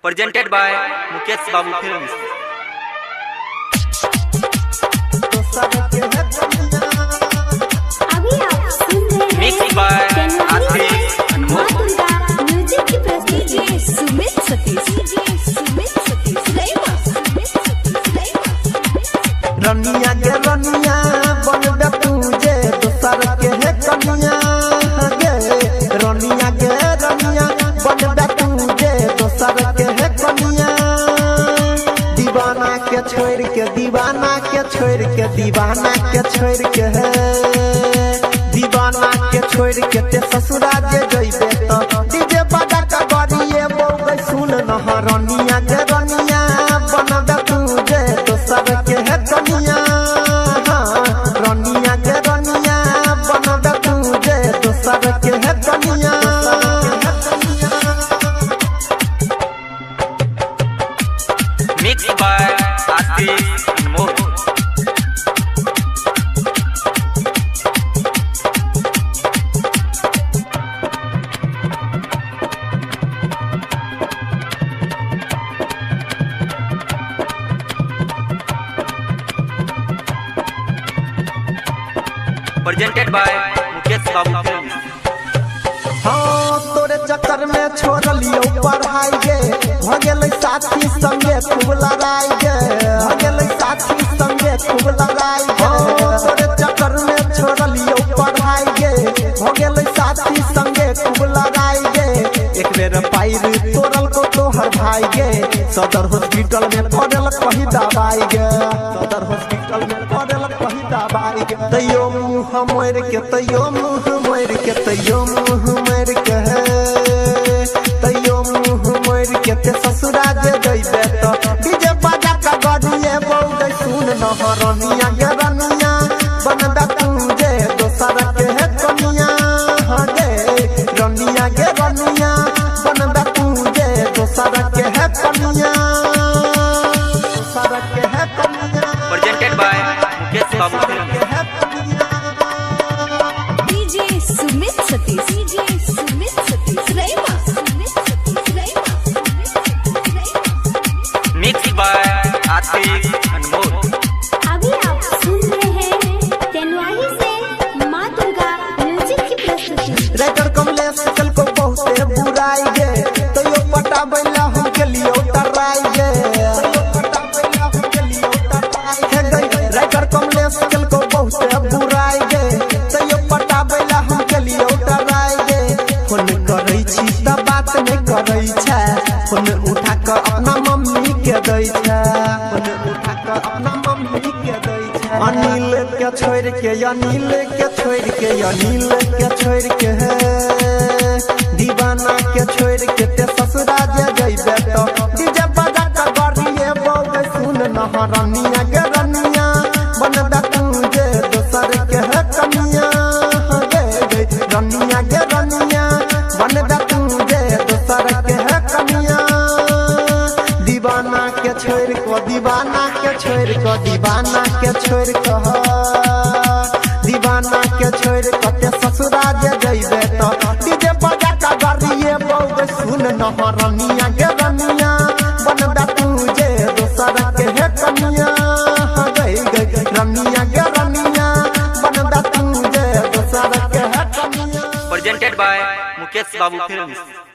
presented by Mukesh Babu Films. अभी आप सुन रहे हैं Mixed by Atif माँ दुर्गा म्यूजिक की प्रस्तुति सुमित सतीश रनिया के रनिया बनबे तुझे दोसर के है कनिया गे रनिया के रनिया बनबे तुझे दोसर के है कनिया दीवाना के छोड़ के दीवाना के छोड़ के दीवाना के छोड़ के है दीवाना के छोड़ के ते ससुरा जे जइबे त डीजे बजा के बड़िए बोगे सुन न रनिया के रनिया बनबे तुझे दोसर के है कनिया रनिया के रनिया बनबे तुझे दोसर के है कनिया Mixed by Atif Anmol. Presented by Mukesh Babu Films. हाँ तोरे चक्कर में छोड़ लियो पढ़ाई गे भ गेलै साथी संगे खूब लड़ाई गे भ गेलै साथी संगे खूब लड़ाई गे तोरे चक्कर में छोड़ लियो पढ़ाई गे भ गेलै साथी संगे खूब लड़ाई गे एक बेर पाइर तोड़ल को तोहर भाई गे सदर हॉस्पिटल में पड़ल कही दवाई गे सदर हॉस्पिटल में पड़ल कही दवाई गे तैयो मुँह मोड़ के तैयो मुँह मोड़ के तैयो मुँह मोड़ के तैयो मुँह मोड़ के ते ससुरा जे जइबे त डीजे बजा के गड़िए बोगे सुन न रनिया गे रनिया बनबे तुझे दोसर के है कनिया गे रनिया गे रनिया बनबे तुझे दोसर के है कनिया दोसर के है कनिया Presented by Mukesh Babu Films. के है कनिया DJ Sumit Satish Mixed by Atif Anmol. अभी आप सुन रहे हैं तेनवाही से माँ दुर्गा म्यूजिक की प्रस्तुति राइटर कमलेश कल को बहुते बुराई गे तैयो पटा बैला हम के लिए उतराई गे राइटर कमलेश कल को बहुते बुराई गे तैयो पटा बैला हम के लिए उतराई गे फोन करै छी त बात नहीं करै छै फोन उठा के अपना मम्मी के दै छै फोन उठा के अपना मम्मी के दै छै अनिल के छोड़ के अनिल के छोड़ के अनिल के छोड़ के दीवाना के छोड़ के ते ससुरा जे जइबे त डीजे बजा के गड़िए बोगे सुन न रनिया गे रनिया बनबे तुझे दोसर के है कनिया गे रनिया गे रनिया बनबे तुझे दोसर के है कनिया दीवाना के छोड़ को दीवाना के छोड़ को दीवाना के छोड़ को दीवाना के छोड़ को ते ससुरा जे जइबे त डीजे बजा के गड़िए बोगे सुन न रनिया गे रनिया बनबे तुझे दोसर के है कनिया गे रनिया गे रनिया बनबे तुझे दोसर के है कनिया Presented by Mukesh Babu Films.